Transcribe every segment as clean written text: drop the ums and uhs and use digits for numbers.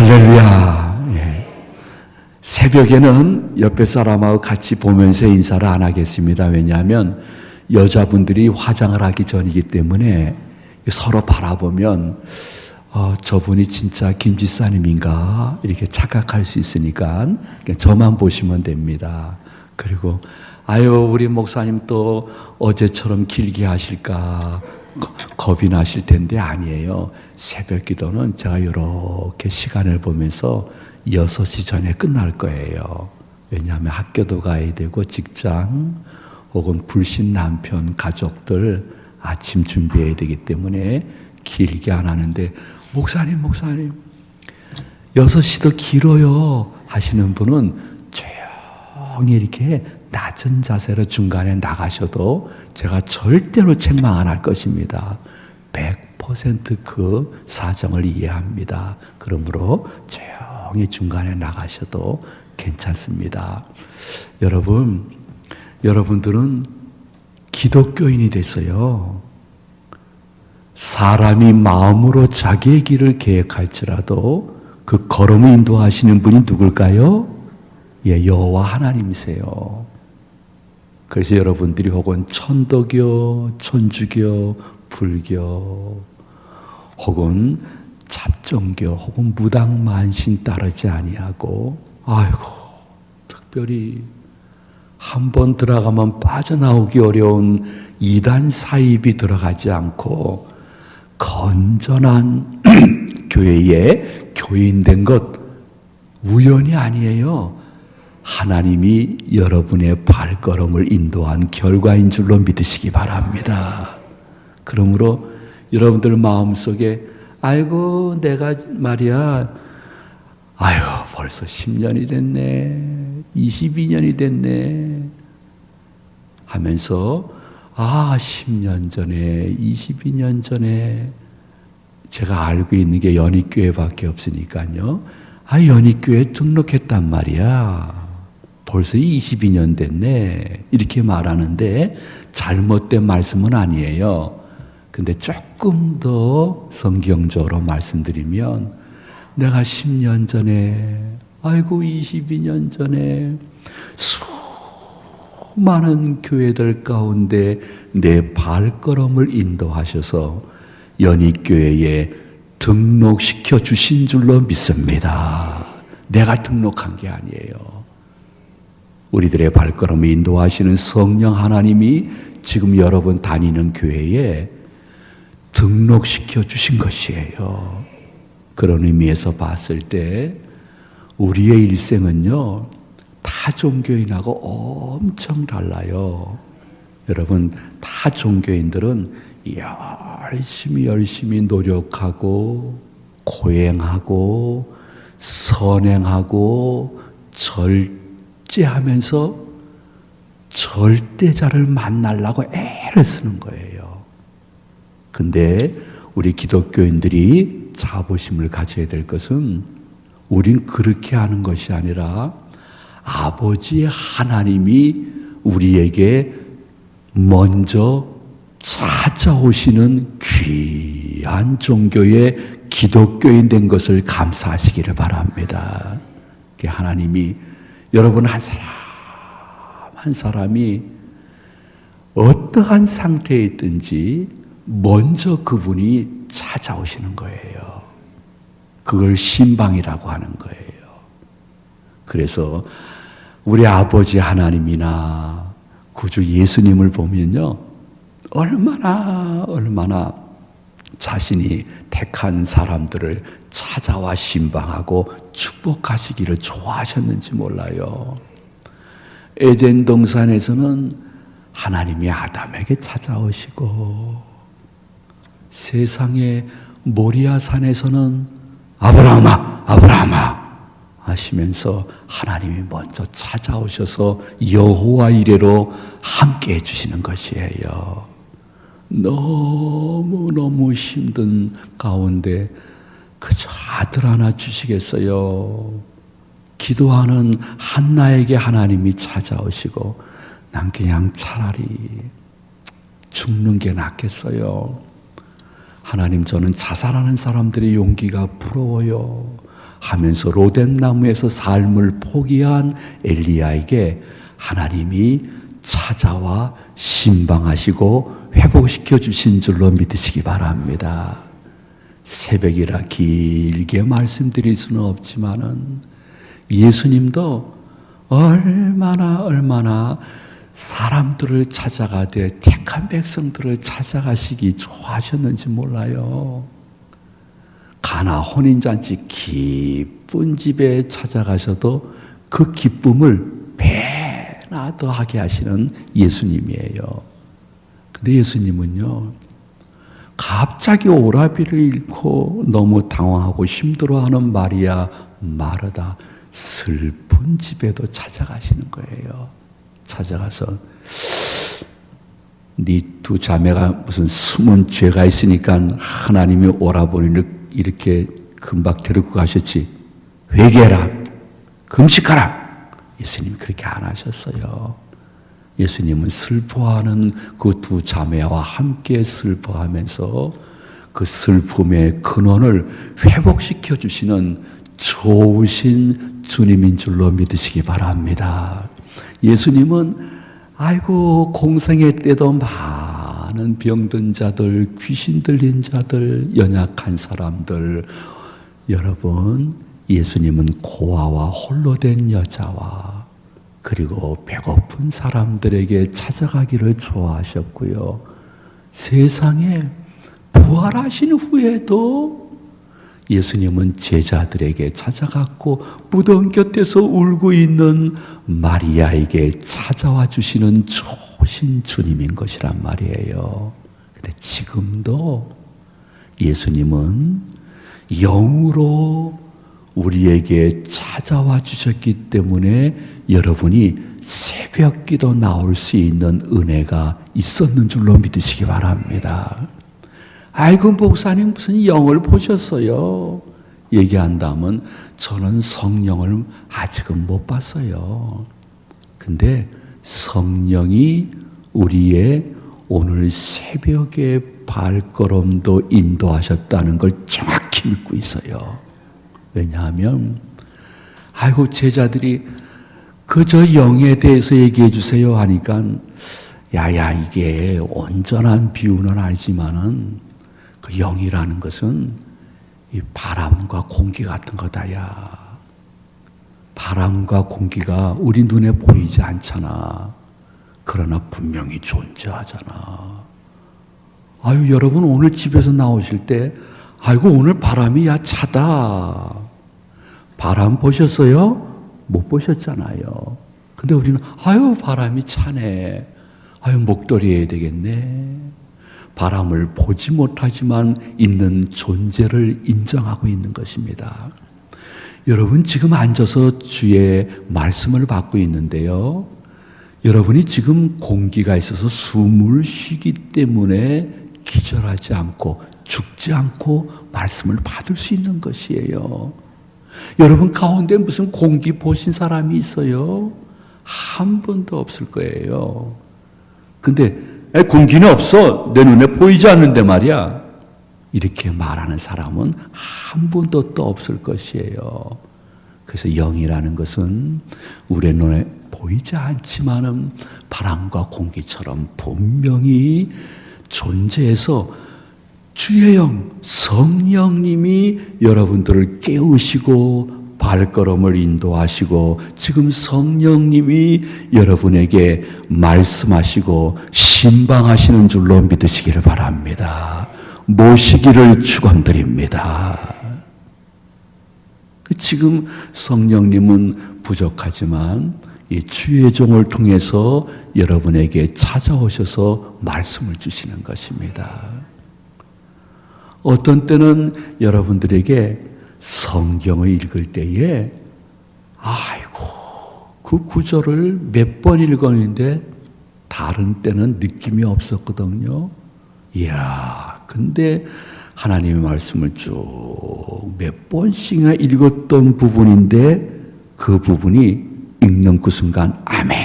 할렐루야. 예. 새벽에는 옆에 사람하고 같이 보면서 인사를 안 하겠습니다. 왜냐하면 여자분들이 화장을 하기 전이기 때문에 서로 바라보면 저분이 진짜 김지사님인가 이렇게 착각할 수 있으니까 그냥 저만 보시면 됩니다. 그리고 우리 목사님 또 어제처럼 길게 하실까 겁이 나실 텐데 아니에요. 새벽 기도는 제가 이렇게 시간을 보면서 6시 전에 끝날 거예요. 왜냐하면 학교도 가야 되고 직장 혹은 불신 남편 가족들 아침 준비해야 되기 때문에 길게 안 하는데 목사님 6시도 길어요 하시는 분은 조용히 이렇게 낮은 자세로 중간에 나가셔도 제가 절대로 책망 안 할 것입니다. 100% 그 사정을 이해합니다. 그러므로 조용히 중간에 나가셔도 괜찮습니다. 여러분들은 기독교인이 됐어요. 사람이 마음으로 자기의 길을 계획할지라도 그 걸음을 인도하시는 분이 누굴까요? 여호와 하나님이세요. 그래서 여러분들이 혹은 천도교, 천주교, 불교 혹은 잡종교 혹은 무당만신 따르지 아니하고 특별히 한 번 들어가면 빠져나오기 어려운 이단 사입이 들어가지 않고 건전한 교회에 교인된 것 우연이 아니에요. 하나님이 여러분의 발걸음을 인도한 결과인 줄로 믿으시기 바랍니다. 그러므로 여러분들 마음속에 내가 말이야 벌써 10년이 됐네 22년이 됐네 하면서 10년 전에 22년 전에 제가 알고 있는 게 연희교회밖에 없으니까요. 연희교회에 등록했단 말이야. 벌써 22년 됐네. 이렇게 말하는데 잘못된 말씀은 아니에요. 근데 조금 더 성경적으로 말씀드리면 내가 10년 전에 22년 전에 수많은 교회들 가운데 내 발걸음을 인도하셔서 연희교회에 등록시켜 주신 줄로 믿습니다. 내가 등록한 게 아니에요. 우리들의 발걸음을 인도하시는 성령 하나님이 지금 여러분 다니는 교회에 등록시켜 주신 것이에요. 그런 의미에서 봤을 때 우리의 일생은요 타 종교인하고 엄청 달라요. 여러분 타 종교인들은 열심히 노력하고 고행하고 선행하고 절제하면서 절대자를 만나려고 애를 쓰는 거예요. 근데 우리 기독교인들이 자부심을 가져야 될 것은 우린 그렇게 하는 것이 아니라 아버지의 하나님이 우리에게 먼저 찾아오시는 귀한 종교의 기독교인 된 것을 감사하시기를 바랍니다. 하나님이 여러분 한 사람 한 사람이 어떠한 상태에 있든지 먼저 그분이 찾아오시는 거예요. 그걸 신방이라고 하는 거예요. 그래서 우리 아버지 하나님이나 구주 예수님을 보면요 얼마나 자신이 택한 사람들을 찾아와 신방하고 축복하시기를 좋아하셨는지 몰라요. 에덴 동산에서는 하나님이 아담에게 찾아오시고 세상의 모리아 산에서는 아브라함아 하시면서 하나님이 먼저 찾아오셔서 여호와 이레로 함께 해주시는 것이에요. 너무너무 힘든 가운데 그저 아들 하나 주시겠어요. 기도하는 한나에게 하나님이 찾아오시고 난 그냥 차라리 죽는 게 낫겠어요. 하나님, 저는 자살하는 사람들의 용기가 부러워요. 하면서 로뎀나무에서 삶을 포기한 엘리야에게 하나님이 찾아와 신방하시고 회복시켜 주신 줄로 믿으시기 바랍니다. 새벽이라 길게 말씀드릴 수는 없지만은 예수님도 얼마나 사람들을 찾아가되 택한 백성들을 찾아가시기 좋아하셨는지 몰라요. 가나 혼인잔치 기쁜 집에 찾아가셔도 그 기쁨을 배나 더하게 하시는 예수님이에요. 근데 예수님은요, 갑자기 오라비를 잃고 너무 당황하고 힘들어하는 마리아, 마르다 슬픈 집에도 찾아가시는 거예요. 찾아가서 네 두 자매가 무슨 숨은 죄가 있으니까 하나님이 오라버니를 이렇게 금방 데리고 가셨지. 회개해라, 금식하라. 예수님이 그렇게 안 하셨어요. 예수님은 슬퍼하는 그 두 자매와 함께 슬퍼하면서 그 슬픔의 근원을 회복시켜 주시는 좋으신 주님인 줄로 믿으시기 바랍니다. 예수님은 아이고 공생애 때도 많은 병든 자들, 귀신 들린 자들, 연약한 사람들, 여러분 예수님은 고아와 홀로 된 여자와 그리고 배고픈 사람들에게 찾아가기를 좋아하셨고요. 세상에 부활하신 후에도 예수님은 제자들에게 찾아갔고 무덤 곁에서 울고 있는 마리아에게 찾아와 주시는 좋으신 주님인 것이란 말이에요. 근데 지금도 예수님은 영으로 우리에게 찾아와 주셨기 때문에 여러분이 새벽 기도 나올 수 있는 은혜가 있었는 줄로 믿으시기 바랍니다. 아이고 목사님 무슨 영을 보셨어요? 얘기한다면 저는 성령을 아직은 못 봤어요. 근데 성령이 우리의 오늘 새벽의 발걸음도 인도하셨다는 걸 정확히 믿고 있어요. 왜냐하면 아이고 제자들이 그저 영에 대해서 얘기해 주세요 하니까 야야 이게 온전한 비유는 아니지만은 그 영이라는 것은 이 바람과 공기 같은 거다야. 바람과 공기가 우리 눈에 보이지 않잖아. 그러나 분명히 존재하잖아. 아유 여러분 오늘 집에서 나오실 때 아이고 오늘 바람이 야 차다. 바람 보셨어요? 못 보셨잖아요. 근데 우리는 아유 바람이 차네. 아유 목도리 해야 되겠네. 바람을 보지 못하지만 있는 존재를 인정하고 있는 것입니다. 여러분 지금 앉아서 주의 말씀을 받고 있는데요. 여러분이 지금 공기가 있어서 숨을 쉬기 때문에 기절하지 않고 죽지 않고 말씀을 받을 수 있는 것이에요. 여러분 가운데 무슨 공기 보신 사람이 있어요? 한 분도 없을 거예요. 근데 공기는 없어. 내 눈에 보이지 않는데 말이야. 이렇게 말하는 사람은 한 분도 또 없을 것이에요. 그래서 영이라는 것은 우리 눈에 보이지 않지만은 바람과 공기처럼 분명히 존재해서 주의 영, 성령님이 여러분들을 깨우시고 발걸음을 인도하시고 지금 성령님이 여러분에게 말씀하시고 신방하시는 줄로 믿으시기를 바랍니다. 모시기를 축원드립니다. 지금 성령님은 부족하지만 이 주의 종을 통해서 여러분에게 찾아오셔서 말씀을 주시는 것입니다. 어떤 때는 여러분들에게 성경을 읽을 때에 아이고 그 구절을 몇 번 읽었는데 다른 때는 느낌이 없었거든요. 이야 근데 하나님의 말씀을 쭉 몇 번씩이나 읽었던 부분인데 그 부분이 읽는 그 순간 아멘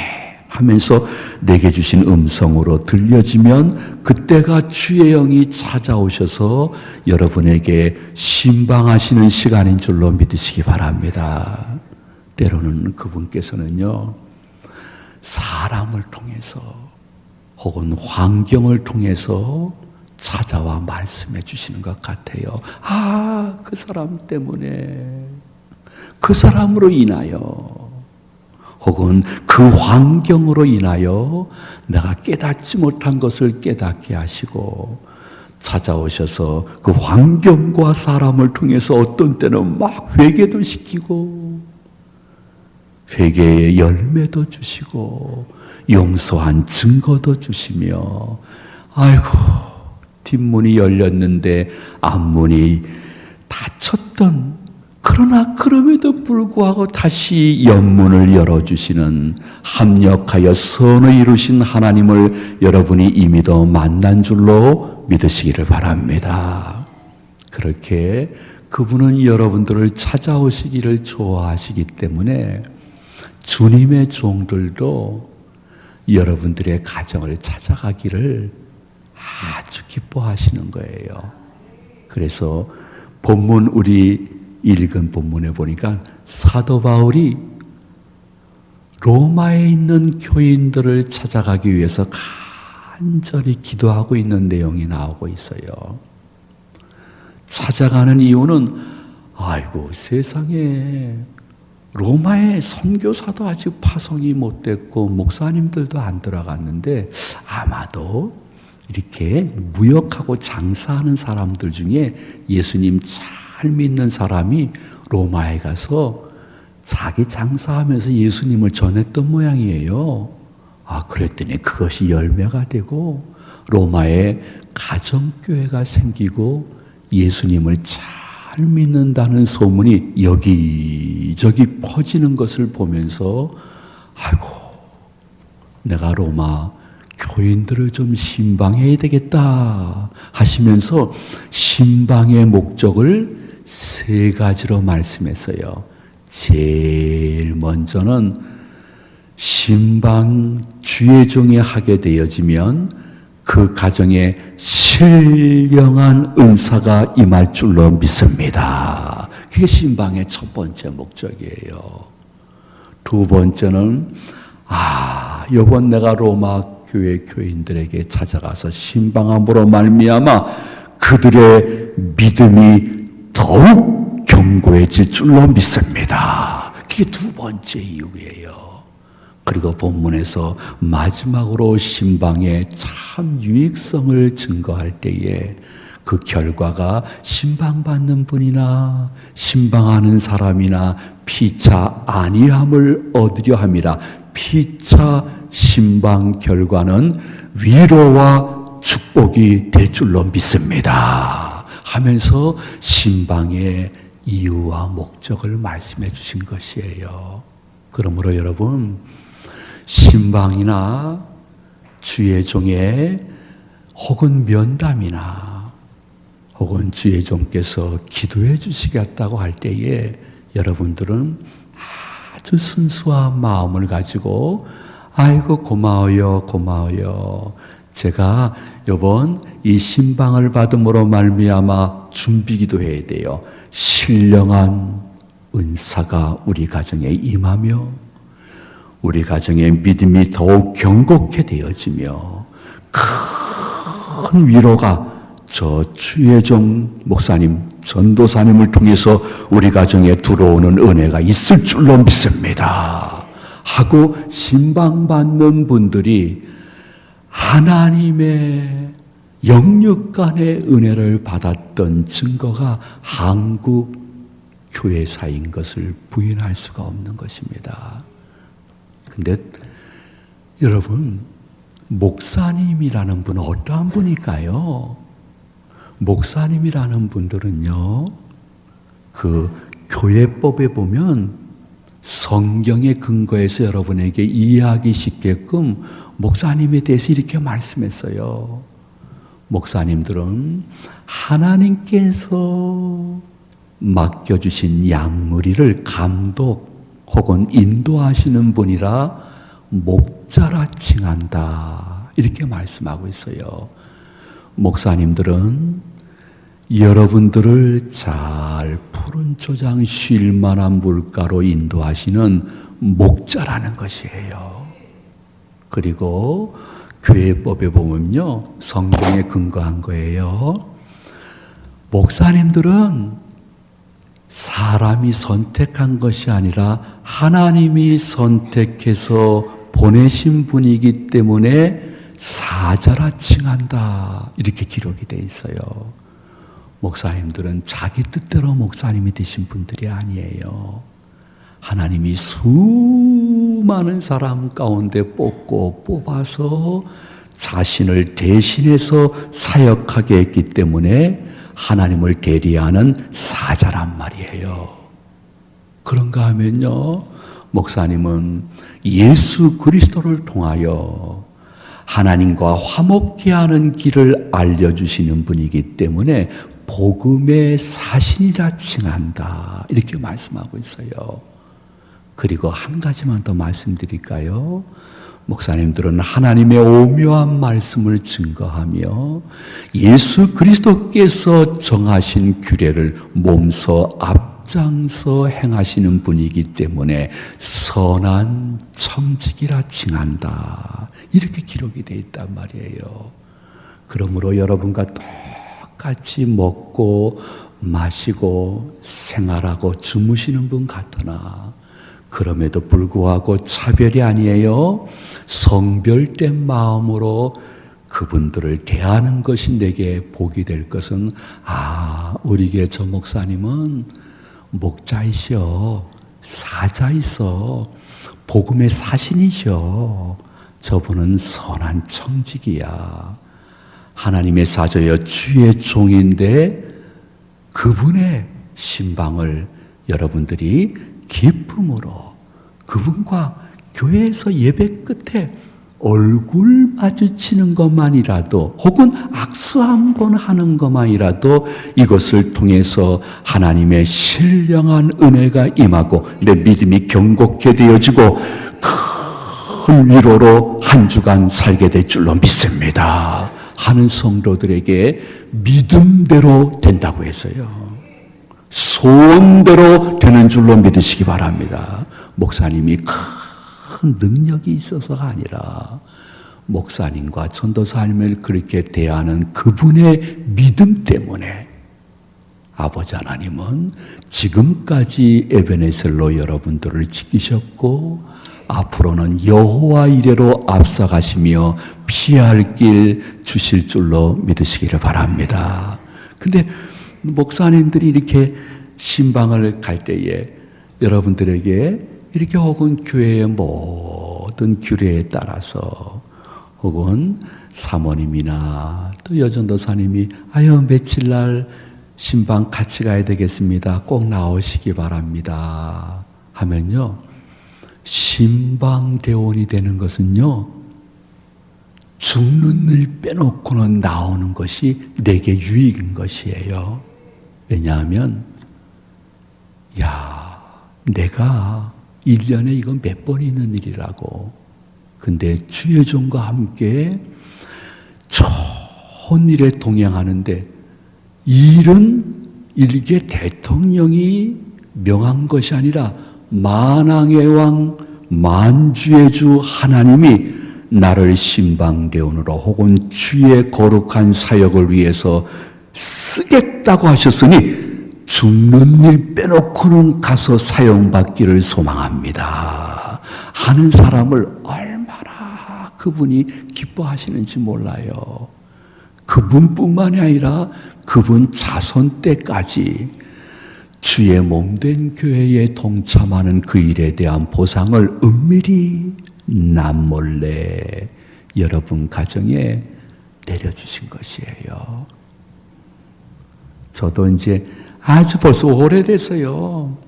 하면서 내게 주신 음성으로 들려지면 그때가 주의 영이 찾아오셔서 여러분에게 신방하시는 시간인 줄로 믿으시기 바랍니다. 때로는 그분께서는요, 사람을 통해서 혹은 환경을 통해서 찾아와 말씀해 주시는 것 같아요. 아, 그 사람 때문에, 그 사람으로 인하여, 혹은 그 환경으로 인하여 내가 깨닫지 못한 것을 깨닫게 하시고 찾아오셔서 그 환경과 사람을 통해서 어떤 때는 막 회개도 시키고 회개의 열매도 주시고 용서한 증거도 주시며, 아이고, 뒷문이 열렸는데 앞문이 닫혔던, 그러나 그럼에도 불구하고 다시 옆문을 열어주시는, 합력하여 선을 이루신 하나님을 여러분이 이미도 만난 줄로 믿으시기를 바랍니다. 그렇게 그분은 여러분들을 찾아오시기를 좋아하시기 때문에 주님의 종들도 여러분들의 가정을 찾아가기를 아주 기뻐하시는 거예요. 그래서 본문, 우리 읽은 본문에 보니까 사도 바울이 로마에 있는 교인들을 찾아가기 위해서 간절히 기도하고 있는 내용이 나오고 있어요. 찾아가는 이유는, 아이고, 세상에 로마의 선교사도 아직 파송이 못 됐고 목사님들도 안 들어갔는데 아마도 이렇게 무역하고 장사하는 사람들 중에 예수님 잘 믿는 사람이 로마에 가서 자기 장사하면서 예수님을 전했던 모양이에요. 아, 그랬더니 그것이 열매가 되고 로마에 가정교회가 생기고 예수님을 잘 믿는다는 소문이 여기저기 퍼지는 것을 보면서, 아이고, 내가 로마 교인들을 좀 신방해야 되겠다 하시면서 신방의 목적을 3가지로 말씀했어요. 제일 먼저는 신방 주의 종이 하게 되어지면 그 가정에 신령한 은사가 임할 줄로 믿습니다. 그게 신방의 첫 번째 목적이에요. 2번째는, 이번 내가 로마 교회 교인들에게 찾아가서 신방함으로 말미암아 그들의 믿음이 더욱 견고해질 줄로 믿습니다. 그게 2번째 이유예요. 그리고 본문에서 마지막으로 신방의 참 유익성을 증거할 때에 그 결과가 신방받는 분이나 신방하는 사람이나 피차 아니함을 얻으려 함이라. 피차 신방 결과는 위로와 축복이 될 줄로 믿습니다 하면서 신방의 이유와 목적을 말씀해 주신 것이에요. 그러므로 여러분, 신방이나 주의 종의 혹은 면담이나 혹은 주의 종께서 기도해 주시겠다고 할 때에 여러분들은 아주 순수한 마음을 가지고, 아이고, 고마워요, 고마워요. 제가 이번 이 신방을 받음으로 말미암아 준비기도 해야 돼요. 신령한 은사가 우리 가정에 임하며 우리 가정의 믿음이 더욱 견고케 되어지며 큰 위로가 저 주혜정 목사님, 전도사님을 통해서 우리 가정에 들어오는 은혜가 있을 줄로 믿습니다 하고 신방받는 분들이 하나님의 영육간의 은혜를 받았던 증거가 한국 교회사인 것을 부인할 수가 없는 것입니다. 근데 여러분, 목사님이라는 분은 어떠한 분일까요? 목사님이라는 분들은요, 그 교회법에 보면 성경의 근거에서 여러분에게 이해하기 쉽게끔 목사님에 대해서 이렇게 말씀했어요. 목사님들은 하나님께서 맡겨주신 양무리를 감독 혹은 인도하시는 분이라 목자라 칭한다. 이렇게 말씀하고 있어요. 목사님들은 여러분들을 잘 푸른 초장 쉴 만한 물가로 인도하시는 목자라는 것이에요. 그리고 교회법에 보면요, 성경에 근거한 거예요. 목사님들은 사람이 선택한 것이 아니라 하나님이 선택해서 보내신 분이기 때문에 사자라 칭한다. 이렇게 기록이 돼 있어요. 목사님들은 자기 뜻대로 목사님이 되신 분들이 아니에요. 하나님이 수많은 사람 가운데 뽑아서 자신을 대신해서 사역하게 했기 때문에 하나님을 대리하는 사자란 말이에요. 그런가 하면요, 목사님은 예수 그리스도를 통하여 하나님과 화목케 하는 길을 알려주시는 분이기 때문에 복음의 사신이라 칭한다. 이렇게 말씀하고 있어요. 그리고 한 가지만 더 말씀드릴까요? 목사님들은 하나님의 오묘한 말씀을 증거하며 예수 그리스도께서 정하신 규례를 몸소 앞장서 행하시는 분이기 때문에 선한 청지기라 칭한다. 이렇게 기록이 되어 있단 말이에요. 그러므로 여러분과 똑같이 먹고 마시고 생활하고 주무시는 분 같으나 그럼에도 불구하고 차별이 아니에요. 성별된 마음으로 그분들을 대하는 것이 내게 복이 될 것은, 우리 교회 저 목사님은 목자이셔, 사자이셔, 복음의 사신이셔, 저분은 선한 청지기야, 하나님의 사자여 주의 종인데 그분의 신방을 여러분들이 기쁨으로 그분과 교회에서 예배 끝에 얼굴 마주치는 것만이라도 혹은 악수 한번 하는 것만이라도 이것을 통해서 하나님의 신령한 은혜가 임하고 내 믿음이 견고케 되어지고 큰 위로로 한 주간 살게 될 줄로 믿습니다 하는 성도들에게 믿음대로 된다고 해서요, 소원대로 되는 줄로 믿으시기 바랍니다. 목사님이 큰 능력이 있어서가 아니라 목사님과 전도사님을 그렇게 대하는 그분의 믿음 때문에 아버지 하나님은 지금까지 에베네셀로 여러분들을 지키셨고 앞으로는 여호와 이레로 앞서가시며 피할 길 주실 줄로 믿으시기를 바랍니다. 근데 목사님들이 이렇게 신방을 갈 때에 여러분들에게 이렇게 혹은 교회의 모든 규례에 따라서 혹은 사모님이나 또 여전도사님이 며칠 날 신방 같이 가야 되겠습니다. 꼭 나오시기 바랍니다. 하면요, 신방대원이 되는 것은요, 죽는 일 빼놓고는 나오는 것이 내게 유익인 것이에요. 왜냐하면 내가 1년에 이건 몇 번 있는 일이라고. 근데 주의 종과 함께 좋은 일에 동행하는데 일은 일개 대통령이 명한 것이 아니라 만왕의 왕 만주의 주 하나님이 나를 신방대원으로 혹은 주의 거룩한 사역을 위해서 쓰겠다고 하셨으니 죽는 일 빼놓고는 가서 사용받기를 소망합니다 하는 사람을 얼마나 그분이 기뻐하시는지 몰라요. 그분뿐만이 아니라 그분 자손 때까지 주의 몸된 교회에 동참하는 그 일에 대한 보상을 은밀히 남몰래 여러분 가정에 내려주신 것이에요. 저도 이제 아주 벌써 오래됐어요.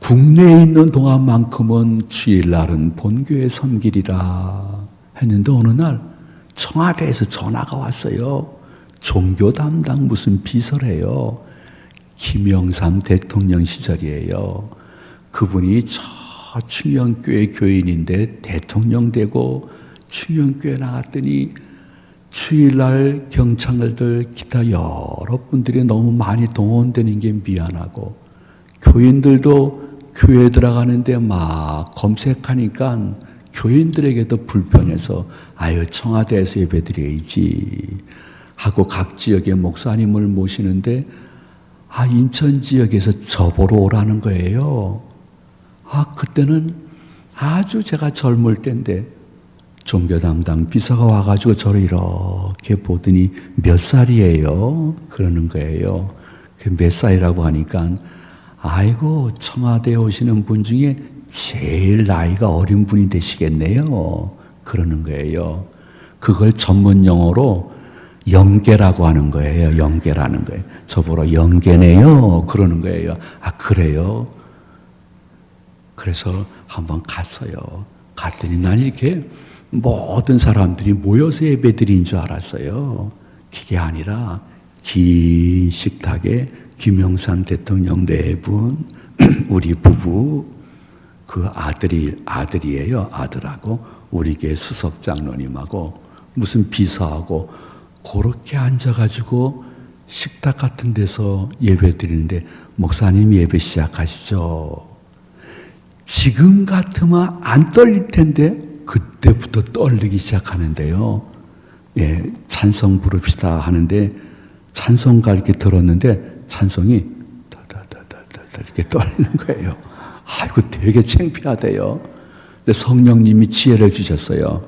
국내에 있는 동안만큼은 주일날은 본교회 섬기리라 했는데 어느 날 청와대에서 전화가 왔어요. 종교 담당 무슨 비서래요. 김영삼 대통령 시절이에요. 그분이 충영교회 교인인데 대통령 되고 충영교회 나갔더니 주일날 경찰들 기타 여러분들이 너무 많이 동원되는 게 미안하고 교인들도 교회 들어가는데 막 검색하니까 교인들에게도 불편해서 아유 청와대에서 예배드려야지 하고 각 지역의 목사님을 모시는데 인천 지역에서 저보러 오라는 거예요. 그때는 아주 제가 젊을 때인데 종교 담당 비서가 와가지고 저를 이렇게 보더니 몇 살이에요? 그러는 거예요. 몇 살이라고 하니까 아이고 청와대에 오시는 분 중에 제일 나이가 어린 분이 되시겠네요. 그러는 거예요. 그걸 전문 용어로 영계라고 하는 거예요. 영계라는 거예요. 저보러 영계네요. 그러는 거예요. 그래요? 그래서 한번 갔어요. 갔더니 난 이렇게 모든 사람들이 모여서 예배드린 줄 알았어요. 그게 아니라 긴 식탁에 김영삼 대통령 네 분, 우리 부부, 그 아들이에요. 아들하고 우리 교회 수석 장로님하고 무슨 비서하고 그렇게 앉아가지고 식탁 같은 데서 예배 드리는데 목사님 예배 시작하시죠. 지금 같으면 안 떨릴 텐데 그때부터 떨리기 시작하는데요. 찬송 부릅시다 하는데 찬송가 이렇게 들었는데 찬송이 이렇게 떨리는 거예요. 아이고 되게 창피하대요. 근데 성령님이 지혜를 주셨어요.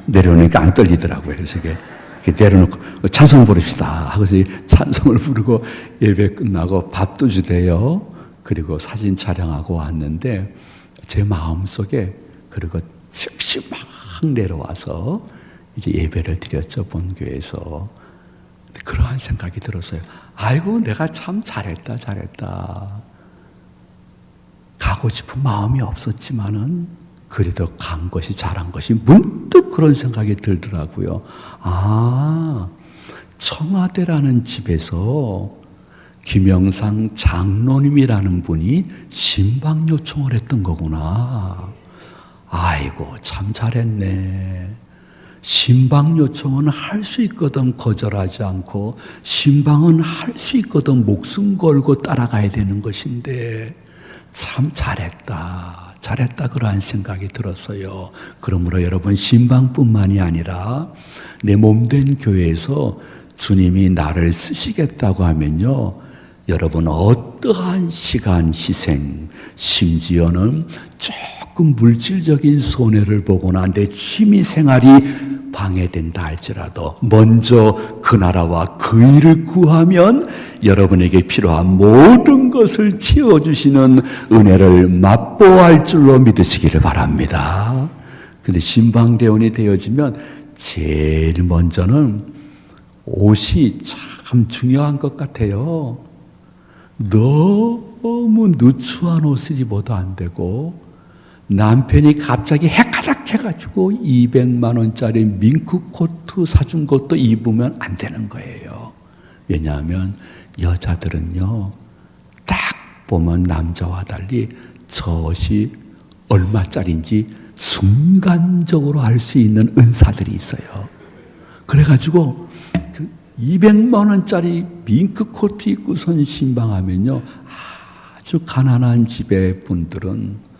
내려놓으니까 안 떨리더라고요. 그래서 이렇게 내려놓고 찬송 부릅시다 하고서 찬송을 부르고 예배 끝나고 밥도 주대요. 그리고 사진 촬영하고 왔는데 제 마음속에 그리고 즉시 막 내려와서 이제 예배를 드렸죠. 본교에서. 그러한 생각이 들었어요. 아이고 내가 참 잘했다. 가고 싶은 마음이 없었지만은 그래도 간 것이 잘한 것이 문득 그런 생각이 들더라고요. 청와대라는 집에서 김영상 장로님이라는 분이 신방 요청을 했던 거구나. 아이고 참 잘했네. 신방 요청은 할 수 있거든 거절하지 않고 신방은 할 수 있거든 목숨 걸고 따라가야 되는 것인데 참 잘했다 그러한 생각이 들었어요. 그러므로 여러분 신방뿐만이 아니라 내 몸된 교회에서 주님이 나를 쓰시겠다고 하면요 여러분 어떠한 시간 희생 심지어는 조금 물질적인 손해를 보거나 내 취미생활이 방해된다 할지라도 먼저 그 나라와 그 일을 구하면 여러분에게 필요한 모든 것을 채워주시는 은혜를 맛보할 줄로 믿으시기를 바랍니다. 근데 신방대원이 되어지면 제일 먼저는 옷이 참 중요한 것 같아요. 너무 누추한 옷을 입어도 안 되고 남편이 갑자기 해가닥 해가지고 200만 원짜리 밍크 코트 사준 것도 입으면 안 되는 거예요. 왜냐하면 여자들은요 딱 보면 남자와 달리 저 옷이 얼마짜리인지 순간적으로 알 수 있는 은사들이 있어요. 그래가지고 200만 원짜리 밍크 코트 입고선 신방하면요 아주 가난한 집의 분들은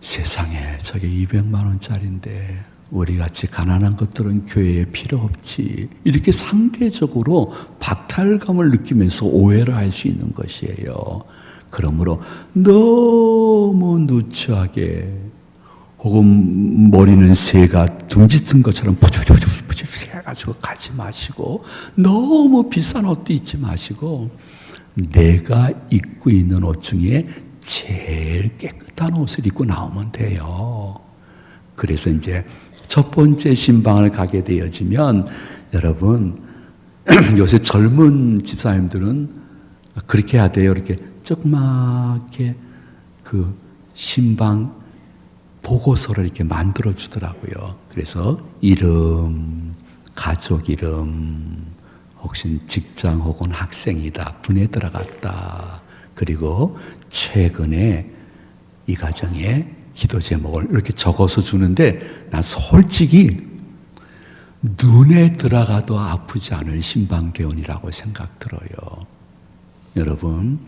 세상에 저게 200만 원짜리인데 우리같이 가난한 것들은 교회에 필요 없지 이렇게 상대적으로 박탈감을 느끼면서 오해를 할 수 있는 것이에요. 그러므로 너무 누추하게 혹은 머리는 새가 둥짓은 것처럼 부지부지 해가지고 가지 마시고 너무 비싼 옷도 입지 마시고 내가 입고 있는 옷 중에 제일 깨끗한 옷을 입고 나오면 돼요. 그래서 이제 첫 번째 신방을 가게 되어지면 여러분 요새 젊은 집사님들은 그렇게 해야 돼요. 이렇게 조그맣게 그 신방 보고서를 이렇게 만들어 주더라고요. 그래서 이름, 가족 이름, 혹시 직장 혹은 학생이다, 군에 들어갔다. 그리고 최근에 이 가정에 기도 제목을 이렇게 적어서 주는데 난 솔직히 눈에 들어가도 아프지 않을 신방대원이라고 생각 들어요. 여러분,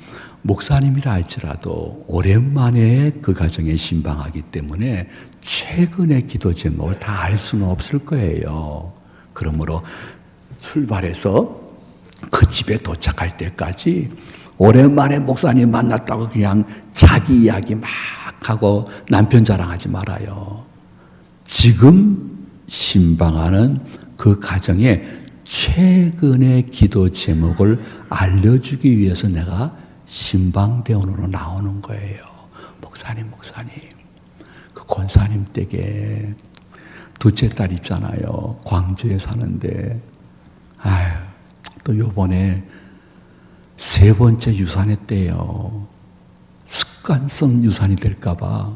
목사님이라 할지라도 오랜만에 그 가정에 신방하기 때문에 최근의 기도 제목을 다 알 수는 없을 거예요. 그러므로 출발해서 그 집에 도착할 때까지 오랜만에 목사님 만났다고 그냥 자기 이야기 막 하고 남편 자랑하지 말아요. 지금 신방하는 그 가정에 최근의 기도 제목을 알려주기 위해서 내가 신방대원으로 나오는 거예요. 목사님, 그 권사님 댁에 둘째 딸 있잖아요. 광주에 사는데, 또 요번에 세 번째 유산했대요. 습관성 유산이 될까봐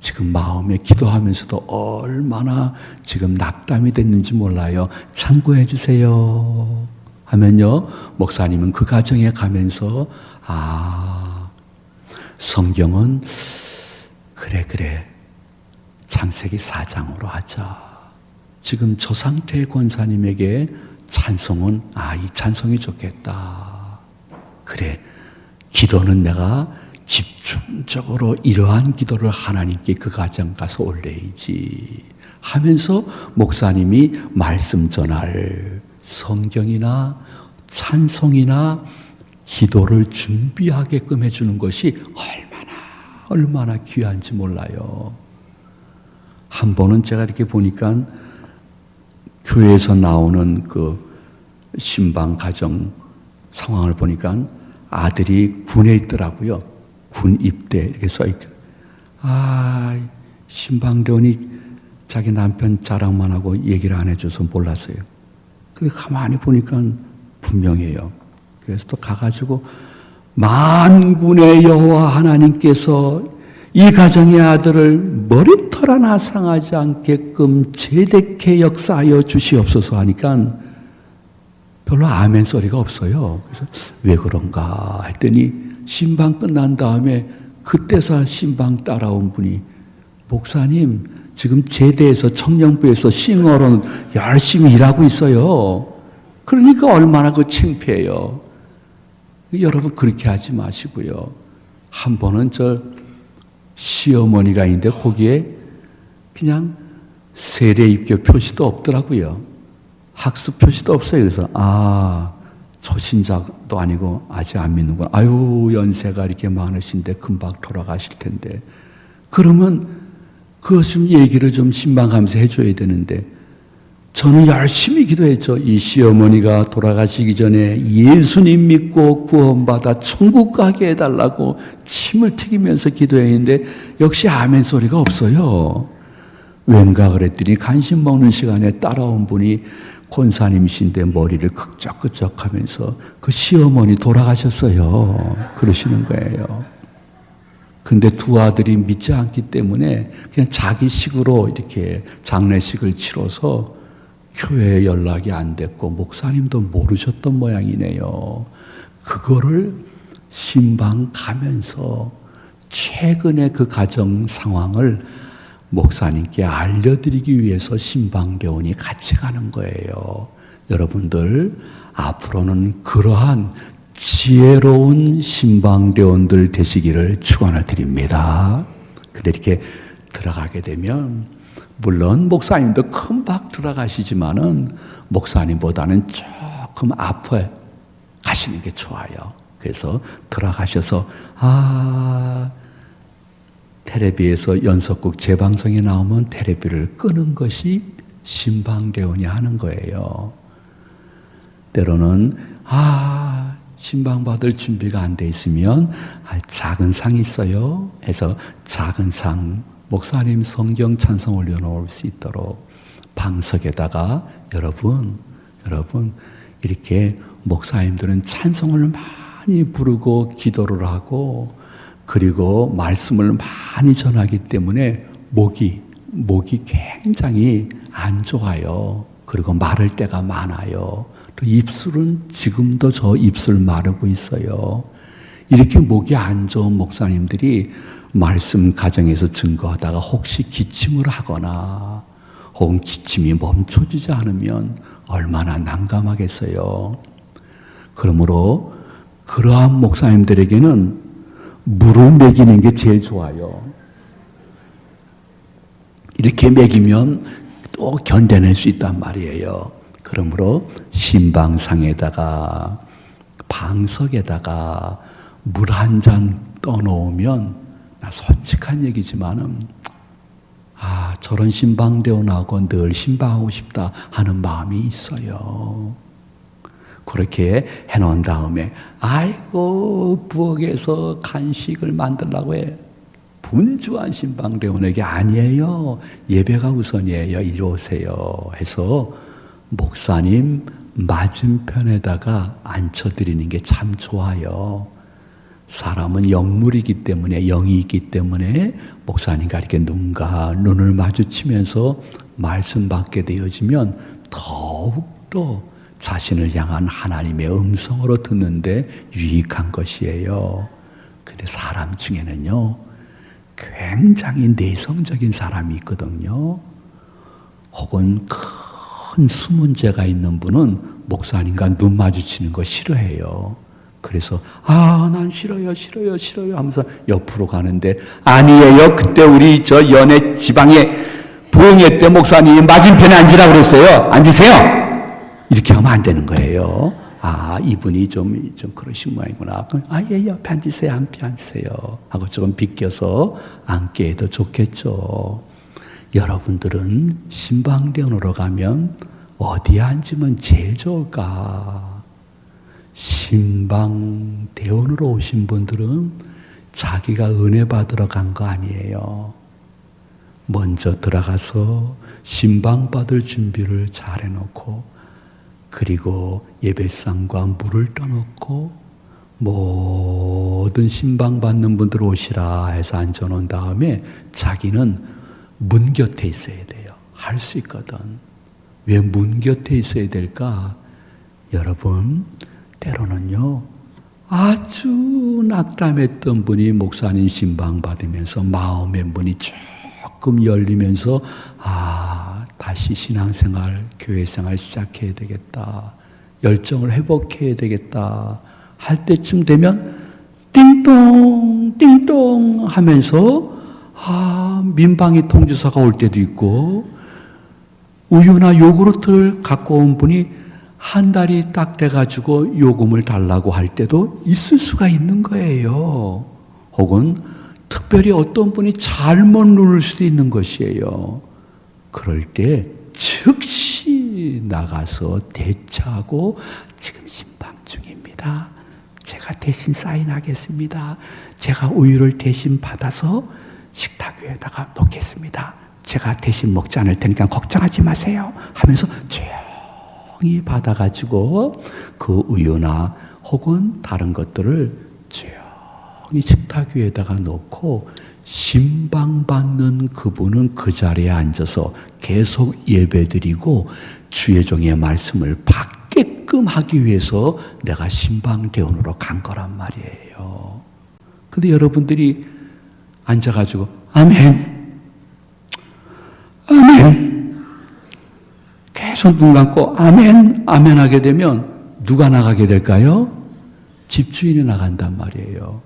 지금 마음에 기도하면서도 얼마나 지금 낙담이 됐는지 몰라요. 참고해 주세요 하면요, 목사님은 그 가정에 가면서 성경은 그래 창세기 4장으로 하자. 지금 저 상태의 권사님에게 찬송은 이 찬송이 좋겠다. 그래, 기도는 내가 집중적으로 이러한 기도를 하나님께 그 가정 가서 올려야지 하면서 목사님이 말씀 전할 성경이나 찬송이나 기도를 준비하게끔 해주는 것이 얼마나 귀한지 몰라요. 한 번은 제가 이렇게 보니까 교회에서 나오는 그 신방 가정 상황을 보니까 아들이 군에 있더라고요. 군 입대 이렇게 써있고, 신방대원이 자기 남편 자랑만 하고 얘기를 안 해줘서 몰랐어요. 근데 가만히 보니까 분명해요. 그래서 또 가가지고 만군의 여호와 하나님께서 이 가정의 아들을 머리털 하나 상하지 않게끔 제대케 역사하여 주시옵소서 하니까 별로 아멘 소리가 없어요. 그래서 왜 그런가 했더니 신방 끝난 다음에 그때서 신방 따라온 분이, 목사님 지금 제대에서 청년부에서 싱어로 열심히 일하고 있어요. 그러니까 얼마나 창피해요. 여러분 그렇게 하지 마시고요. 한 번은 저 시어머니가 있는데 거기에 그냥 세례 입교 표시도 없더라고요. 학습 표시도 없어요. 그래서 초신자도 아니고 아직 안 믿는구나. 연세가 이렇게 많으신데 금방 돌아가실 텐데. 그러면 그것 좀 얘기를 좀 신방하면서 해줘야 되는데, 저는 열심히 기도했죠. 이 시어머니가 돌아가시기 전에 예수님 믿고 구원받아 천국 가게 해달라고 침을 튀기면서 기도했는데 역시 아멘 소리가 없어요. 왠가 그랬더니 간식 먹는 시간에 따라온 분이 권사님이신데 머리를 극적극적 하면서 그 시어머니 돌아가셨어요. 그러시는 거예요. 근데 두 아들이 믿지 않기 때문에 그냥 자기식으로 이렇게 장례식을 치러서 교회에 연락이 안 됐고 목사님도 모르셨던 모양이네요. 그거를 신방 가면서 최근에 그 가정 상황을 목사님께 알려드리기 위해서 신방대원이 같이 가는 거예요. 여러분들 앞으로는 그러한 지혜로운 신방대원들 되시기를 축원을 드립니다. 근데 이렇게 들어가게 되면 물론 목사님도 금방 들어가시지만은 목사님보다는 조금 앞에 가시는 게 좋아요. 그래서 들어가셔서 텔레비에서 연속극 재방송에 나오면 텔레비를 끄는 것이 신방대원이 하는 거예요. 때로는 신방받을 준비가 안 돼 있으면 작은 상이 있어요 해서 작은 상 목사님 성경 찬송 올려놓을 수 있도록 방석에다가 여러분 이렇게 목사님들은 찬송을 많이 부르고 기도를 하고 그리고 말씀을 많이 전하기 때문에 목이 굉장히 안 좋아요. 그리고 마를 때가 많아요. 또 입술은 지금도 저 입술 마르고 있어요. 이렇게 목이 안 좋은 목사님들이 말씀 가정에서 증거하다가 혹시 기침을 하거나 혹은 기침이 멈춰지지 않으면 얼마나 난감하겠어요. 그러므로 그러한 목사님들에게는 물을 먹이는 게 제일 좋아요. 이렇게 먹이면 또 견뎌낼 수 있단 말이에요. 그러므로 신방상에다가 방석에다가 물 한 잔 떠놓으면, 나 솔직한 얘기지만은 저런 신방대원 나오고 늘 신방하고 싶다 하는 마음이 있어요. 그렇게 해놓은 다음에 아이고 부엌에서 간식을 만들라고 해. 분주한 신방대원에게 아니에요. 예배가 우선이에요. 이리 오세요. 해서 목사님 맞은편에다가 앉혀드리는 게 참 좋아요. 사람은 영물이기 때문에, 영이 있기 때문에 목사님과 이렇게 눈과 눈을 마주치면서 말씀 받게 되어지면 더욱더 자신을 향한 하나님의 음성으로 듣는데 유익한 것이에요. 근데 사람 중에는요, 굉장히 내성적인 사람이 있거든요. 혹은 큰 수문제가 있는 분은 목사님과 눈 마주치는 거 싫어해요. 그래서 난 싫어요 하면서 옆으로 가는데, 아니에요, 그때 우리 저 연해 지방에 부흥회 때 목사님이 맞은편에 앉으라 그랬어요. 앉으세요. 이렇게 하면 안 되는 거예요. 이분이 좀 그러신 모양이구나. 예, 옆에 앉으세요. 앞에 앉으세요. 하고 조금 비껴서 앉게 해도 좋겠죠. 여러분들은 신방대원으로 가면 어디에 앉으면 제일 좋을까? 신방대원으로 오신 분들은 자기가 은혜 받으러 간 거 아니에요. 먼저 들어가서 신방 받을 준비를 잘 해놓고, 그리고 예배상과 물을 떠놓고 모든 신방 받는 분들 오시라 해서 앉아놓은 다음에 자기는 문 곁에 있어야 돼요. 할 수 있거든. 왜 문 곁에 있어야 될까? 여러분, 때로는요, 아주 낙담했던 분이 목사님 신방 받으면서 마음의 문이 조금 열리면서 다시 신앙생활, 교회생활 시작해야 되겠다, 열정을 회복해야 되겠다 할 때쯤 되면 띵동 띵동 하면서 민방위 통지서가 올 때도 있고, 우유나 요구르트를 갖고 온 분이 한 달이 딱 돼가지고 요금을 달라고 할 때도 있을 수가 있는 거예요. 혹은 특별히 어떤 분이 잘못 누를 수도 있는 것이에요. 그럴 때 즉시 나가서 대처하고, 지금 신방 중입니다. 제가 대신 사인하겠습니다. 제가 우유를 대신 받아서 식탁 위에다가 놓겠습니다. 제가 대신 먹지 않을 테니까 걱정하지 마세요. 하면서 조용히 받아가지고 그 우유나 혹은 다른 것들을 조용히 식탁 위에다가 놓고, 신방받는 그분은 그 자리에 앉아서 계속 예배드리고 주의 종의 말씀을 받게끔 하기 위해서 내가 신방대원으로 간 거란 말이에요. 근데 여러분들이 앉아가지고 아멘, 아멘, 계속 눈 감고 아멘, 아멘 하게 되면 누가 나가게 될까요? 집주인이 나간단 말이에요.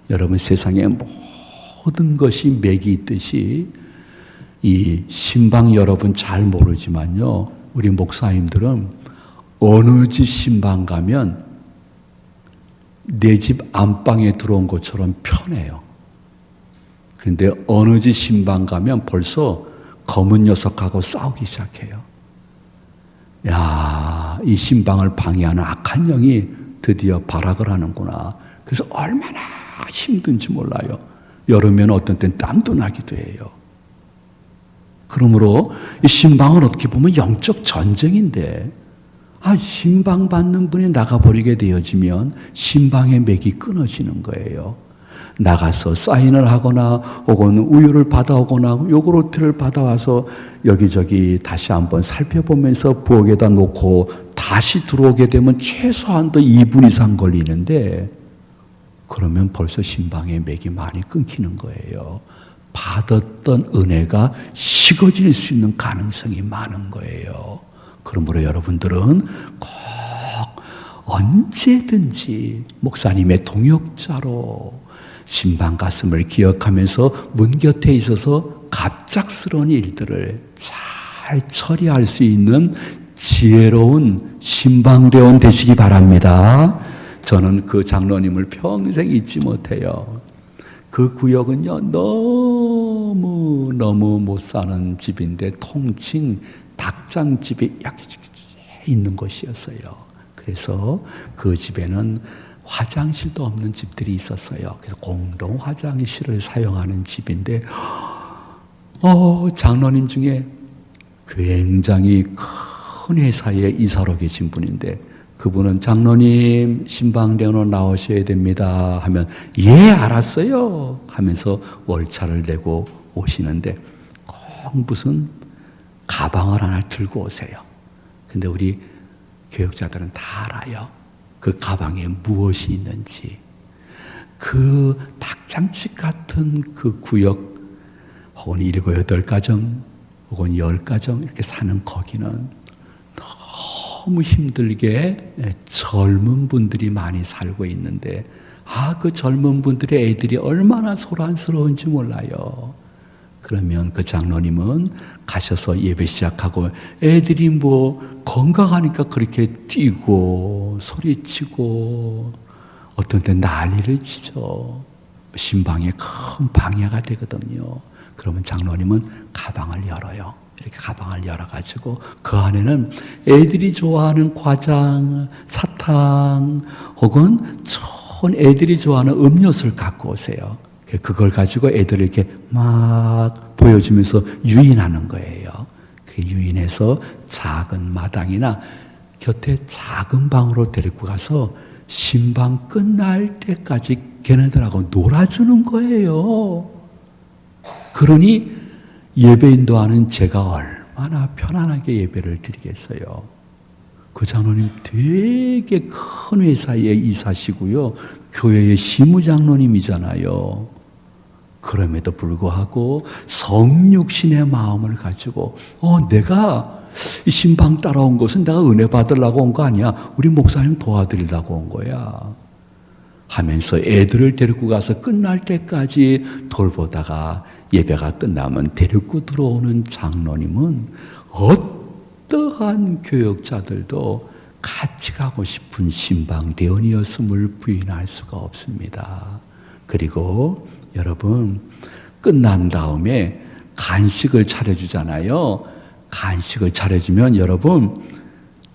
여러분, 세상에 모든 것이 맥이 있듯이 이 신방 여러분 잘 모르지만요, 우리 목사님들은 어느 집 신방 가면 내 집 안방에 들어온 것처럼 편해요. 그런데 어느 집 신방 가면 벌써 검은 녀석하고 싸우기 시작해요. 야, 이 신방을 방해하는 악한 영이 드디어 발악을 하는구나. 그래서 얼마나 힘든지 몰라요. 여름에는 어떤 때는 땀도 나기도 해요. 그러므로 이 신방은 어떻게 보면 영적 전쟁인데, 신방 받는 분이 나가버리게 되어지면 신방의 맥이 끊어지는 거예요. 나가서 사인을 하거나 혹은 우유를 받아오거나 요구르트를 받아와서 여기저기 다시 한번 살펴보면서 부엌에다 놓고 다시 들어오게 되면 최소한도 2분 이상 걸리는데, 그러면 벌써 신방의 맥이 많이 끊기는 거예요. 받았던 은혜가 식어질 수 있는 가능성이 많은 거예요. 그러므로 여러분들은 꼭 언제든지 목사님의 동역자로 신방 갔음을 기억하면서 문 곁에 있어서 갑작스러운 일들을 잘 처리할 수 있는 지혜로운 신방대원 되시기 바랍니다. 저는 그 장로님을 평생 잊지 못해요. 그 구역은요, 너무 못 사는 집인데 통칭 닭장집이 약간 있는 곳이었어요. 그래서 그 집에는 화장실도 없는 집들이 있었어요. 그래서 공동 화장실을 사용하는 집인데, 장로님 중에 굉장히 큰 회사에 이사로 계신 분인데, 그분은 장로님 신방대원으로 나오셔야 됩니다 하면 예 알았어요 하면서 월차를 내고 오시는데 꼭 무슨 가방을 하나 들고 오세요. 근데 우리 교육자들은 다 알아요. 그 가방에 무엇이 있는지. 그 닭장집 같은 그 구역 혹은 7, 8가정 혹은 10가정 이렇게 사는 거기는 너무 힘들게 젊은 분들이 많이 살고 있는데 그 젊은 분들의 애들이 얼마나 소란스러운지 몰라요. 그러면 그 장로님은 가셔서 예배 시작하고 애들이 뭐 건강하니까 그렇게 뛰고 소리치고 어떤 때 난리를 치죠. 신방에 큰 방해가 되거든요. 그러면 장로님은 가방을 열어요. 이렇게 가방을 열어가지고 그 안에는 애들이 좋아하는 과장, 사탕 혹은 좋은 애들이 좋아하는 음료수를 갖고 오세요. 그걸 가지고 애들을 이렇게 막 보여주면서 유인하는 거예요. 그 유인해서 작은 마당이나 곁에 작은 방으로 데리고 가서 신방 끝날 때까지 걔네들하고 놀아주는 거예요. 그러니 예배 인도하는 제가 얼마나 편안하게 예배를 드리겠어요. 그 장로님 되게 큰 회사에 이사시고요. 교회의 시무장로님이잖아요. 그럼에도 불구하고 성육신의 마음을 가지고 내가 이 신방 따라온 것은 내가 은혜 받으려고 온 거 아니야. 우리 목사님 도와드리려고 온 거야. 하면서 애들을 데리고 가서 끝날 때까지 돌보다가 예배가 끝나면 데리고 들어오는 장로님은 어떠한 교역자들도 같이 가고 싶은 신방대원이었음을 부인할 수가 없습니다. 그리고 여러분 끝난 다음에 간식을 차려주잖아요. 간식을 차려주면 여러분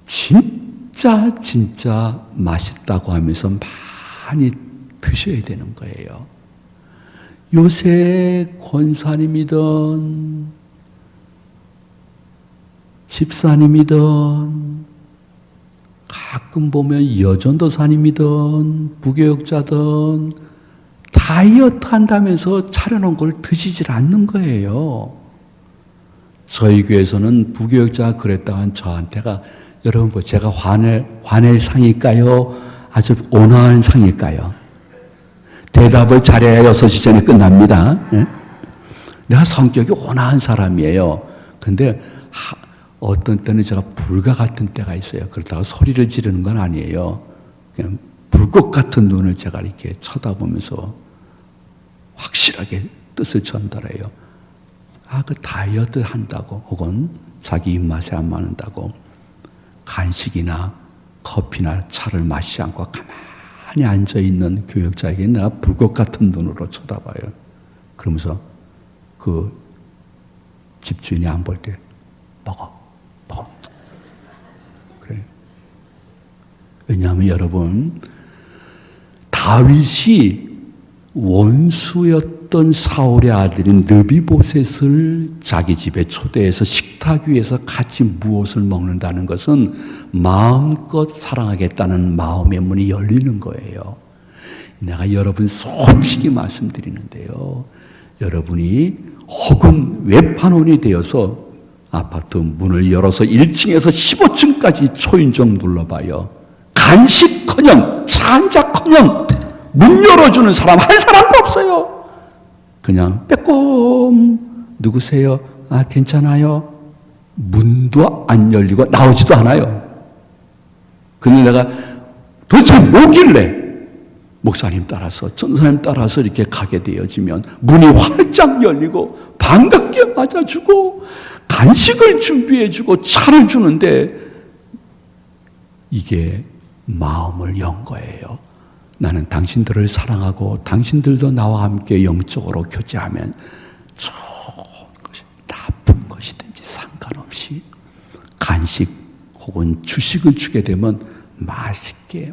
진짜 맛있다고 하면서 많이 드셔야 되는 거예요. 요새 권사님이든 집사님이든 가끔 보면 여전도사님이든 부교육자든 다이어트 한다면서 차려놓은 걸 드시질 않는 거예요. 저희 교회에서는 부교육자가 그랬다간 저한테가 여러분 제가 화낼 상일까요? 아주 온화한 상일까요? 대답을 잘해야 6시 전에 끝납니다. 네? 내가 성격이 온화한 사람이에요. 근데 어떤 때는 제가 불과 같은 때가 있어요. 그러다가 소리를 지르는 건 아니에요. 그냥 불꽃 같은 눈을 제가 이렇게 쳐다보면서 확실하게 뜻을 전달해요. 그 다이어트 한다고 혹은 자기 입맛에 안 맞는다고 간식이나 커피나 차를 마시지 않고 가만히 앉아있는 교역자에게 내가 불꽃 같은 눈으로 쳐다봐요. 그러면서 그 집주인이 안 볼 때 먹어. 그래. 왜냐하면 여러분 다윗이 원수였던 사울의 아들인 느비보셋을 자기 집에 초대해서 식탁 위에서 같이 무엇을 먹는다는 것은 마음껏 사랑하겠다는 마음의 문이 열리는 거예요. 내가 여러분 솔직히 말씀드리는데요. 여러분이 혹은 외판원이 되어서 아파트 문을 열어서 1층에서 15층까지 초인종 눌러봐요. 간식커녕 차 한잔커녕 문 열어주는 사람 한 사람도 없어요. 그냥 빼꼼 누구세요? 아, 괜찮아요. 문도 안 열리고 나오지도 않아요. 근데 내가 도대체 뭐길래 목사님 따라서, 전사님 따라서 이렇게 가게 되어지면 문이 활짝 열리고 반갑게 맞아주고 간식을 준비해주고 차를 주는데 이게 마음을 연 거예요. 나는 당신들을 사랑하고 당신들도 나와 함께 영적으로 교제하면 좋은 것이, 나쁜 것이든지 상관없이 간식 혹은 주식을 주게 되면 맛있게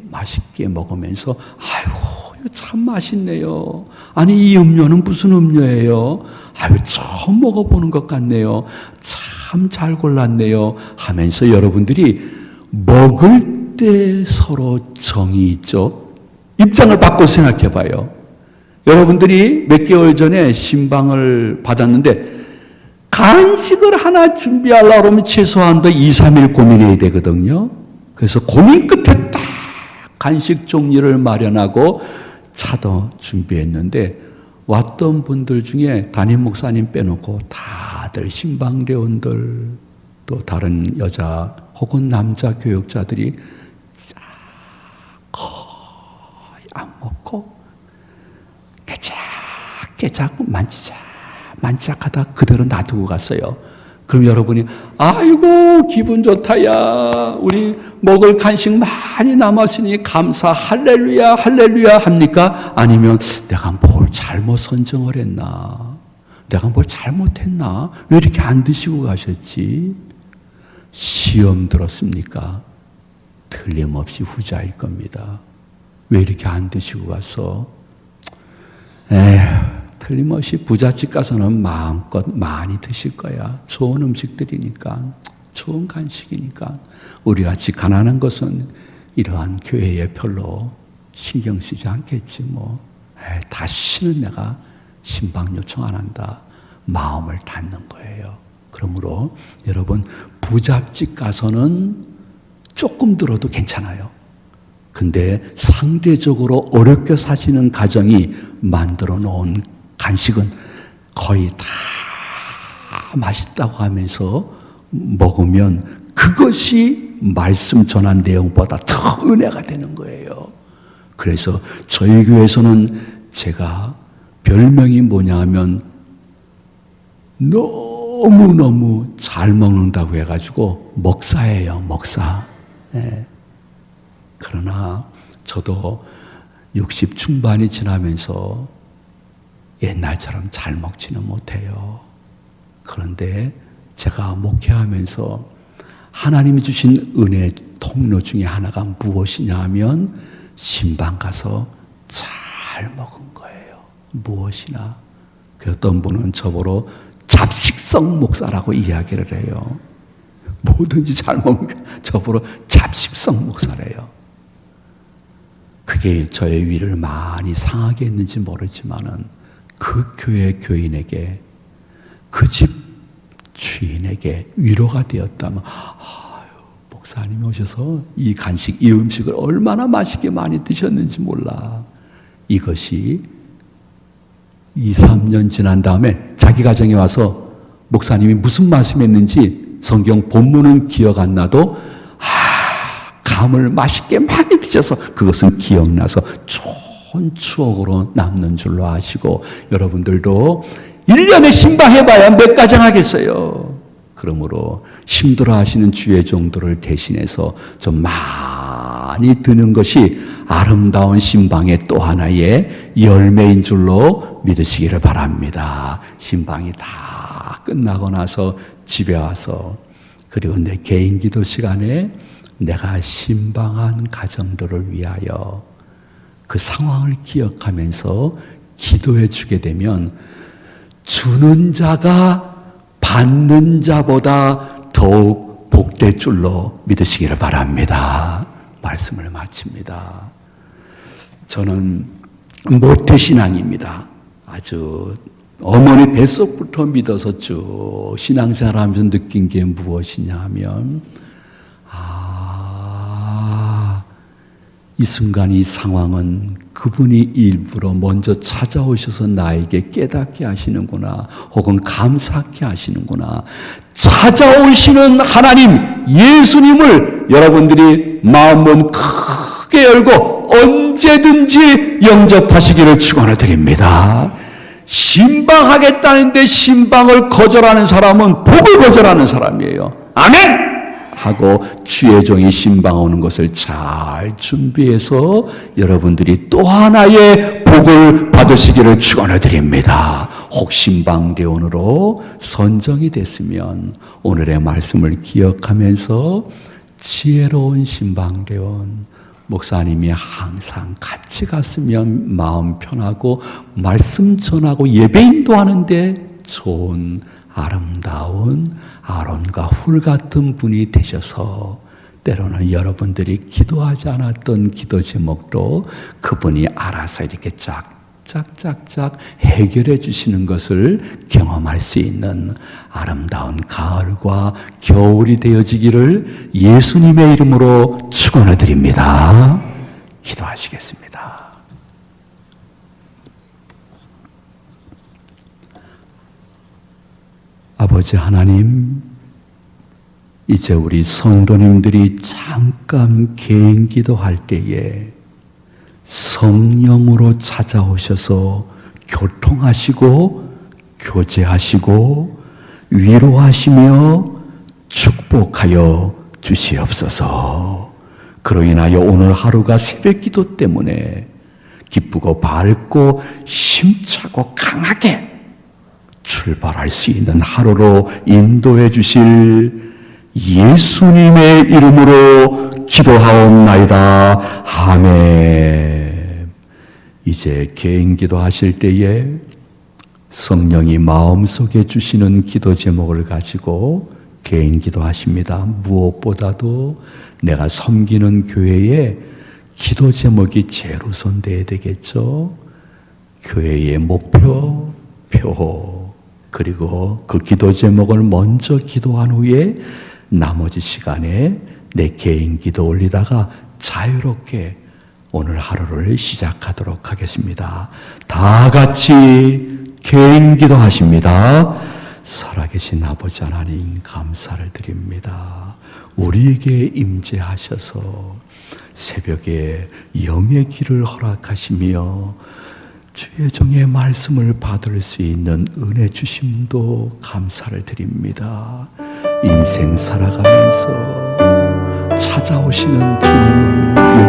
먹으면서 아이고 이거 참 맛있네요. 아니 이 음료는 무슨 음료예요? 아유 처음 먹어보는 것 같네요. 참 잘 골랐네요 하면서 여러분들이 먹을 때 서로 정이 있죠. 입장을 바꿔 생각해 봐요. 여러분들이 몇 개월 전에 신방을 받았는데 간식을 하나 준비하려고 하면 최소한도 2, 3일 고민해야 되거든요. 그래서 고민 끝에 딱 간식 종류를 마련하고 차도 준비했는데 왔던 분들 중에 담임 목사님 빼놓고 다들 신방대원들 또 다른 여자 혹은 남자 교육자들이 거의 안 먹고 깨작 만지작하다 그대로 놔두고 갔어요. 그럼 여러분이 아이고 기분 좋다 야 우리 먹을 간식 많이 남았으니 감사 할렐루야 할렐루야 합니까? 아니면 내가 뭘 잘못 선정을 했나? 내가 뭘 잘못했나? 왜 이렇게 안 드시고 가셨지? 시험 들었습니까? 틀림없이 후자일 겁니다. 왜 이렇게 안 드시고 가서? 틀림없이 부잣집 가서는 마음껏 많이 드실 거야. 좋은 음식들이니까, 좋은 간식이니까. 우리 같이 가난한 것은 이러한 교회에 별로 신경 쓰지 않겠지 뭐. 다시는 내가 신방 요청 안 한다. 마음을 닫는 거예요. 그러므로 여러분 부잣집 가서는 조금 들어도 괜찮아요. 근데 상대적으로 어렵게 사시는 가정이 만들어 놓은 간식은 거의 다 맛있다고 하면서 먹으면 그것이 말씀 전한 내용보다 더 은혜가 되는 거예요. 그래서 저희 교회에서는 제가 별명이 뭐냐 하면 너무너무 잘 먹는다고 해가지고 먹사예요, 먹사. 그러나 저도 60 중반이 지나면서 옛날처럼 잘 먹지는 못해요. 그런데 제가 목회하면서 하나님이 주신 은혜 통로 중에 하나가 무엇이냐 하면 신방 가서 잘 먹은 거예요. 무엇이나. 그 어떤 분은 저보고 잡식성 목사라고 이야기를 해요. 뭐든지 잘 먹으니까 저보고 잡식성 목사래요. 그게 저의 위를 많이 상하게 했는지 모르지만은 그 교회 교인에게 그 집 주인에게 위로가 되었다면 목사님이 오셔서 이 간식, 이 음식을 얼마나 맛있게 많이 드셨는지 몰라. 이것이 2, 3년 지난 다음에 자기 가정에 와서 목사님이 무슨 말씀했는지 성경 본문은 기억 안 나도 감을 맛있게 많이 드셔서 그것은 기억나서 좋은 추억으로 남는 줄로 아시고 여러분들도 1년에 신방해봐야 몇 가정 하겠어요. 그러므로 힘들어 하시는 주의 종들을 대신해서 좀 많이 드는 것이 아름다운 신방의 또 하나의 열매인 줄로 믿으시기를 바랍니다. 신방이 다 끝나고 나서 집에 와서 그리고 내 개인 기도 시간에 내가 신방한 가정들을 위하여 그 상황을 기억하면서 기도해 주게 되면 주는 자가 받는 자보다 더욱 복될 줄로 믿으시기를 바랍니다. 말씀을 마칩니다. 저는 모태신앙입니다. 아주 어머니 뱃속부터 믿어서 쭉 신앙생활하면서 느낀 게 무엇이냐 하면 이 순간 이 상황은 그분이 일부러 먼저 찾아오셔서 나에게 깨닫게 하시는구나, 혹은 감사하게 하시는구나. 찾아오시는 하나님, 예수님을 여러분들이 마음문 크게 열고 언제든지 영접하시기를 축원드립니다. 신방하겠다는데 신방을 거절하는 사람은 복을 거절하는 사람이에요. 아멘! 하고 주의 종이 신방 오는 것을 잘 준비해서 여러분들이 또 하나의 복을 받으시기를 축원드립니다. 혹 신방대원으로 선정이 됐으면 오늘의 말씀을 기억하면서 지혜로운 신방대원, 목사님이 항상 같이 갔으면 마음 편하고 말씀 전하고 예배인도 하는데 좋은 아름다운 아론과 훌 같은 분이 되셔서 때로는 여러분들이 기도하지 않았던 기도 제목도 그분이 알아서 이렇게 짝짝짝짝 해결해 주시는 것을 경험할 수 있는 아름다운 가을과 겨울이 되어지기를 예수님의 이름으로 축원을 드립니다. 기도하시겠습니다. 아버지 하나님, 이제 우리 성도님들이 잠깐 개인기도 할 때에 성령으로 찾아오셔서 교통하시고 교제하시고 위로하시며 축복하여 주시옵소서. 그로 인하여 오늘 하루가 새벽기도 때문에 기쁘고 밝고 힘차고 강하게 출발할 수 있는 하루로 인도해 주실 예수님의 이름으로 기도하옵나이다. 아멘. 이제 개인기도 하실 때에 성령이 마음속에 주시는 기도 제목을 가지고 개인기도 하십니다. 무엇보다도 내가 섬기는 교회에 기도 제목이 제일 우선돼야 되겠죠. 교회의 목표, 표, 그리고 그 기도 제목을 먼저 기도한 후에 나머지 시간에 내 개인 기도 올리다가 자유롭게 오늘 하루를 시작하도록 하겠습니다. 다 같이 개인 기도 하십니다. 살아계신 아버지 하나님 감사를 드립니다. 우리에게 임재하셔서 새벽에 영의 길을 허락하시며 주의 종의 말씀을 받을 수 있는 은혜 주심도 감사를 드립니다. 인생 살아가면서 찾아오시는 주님을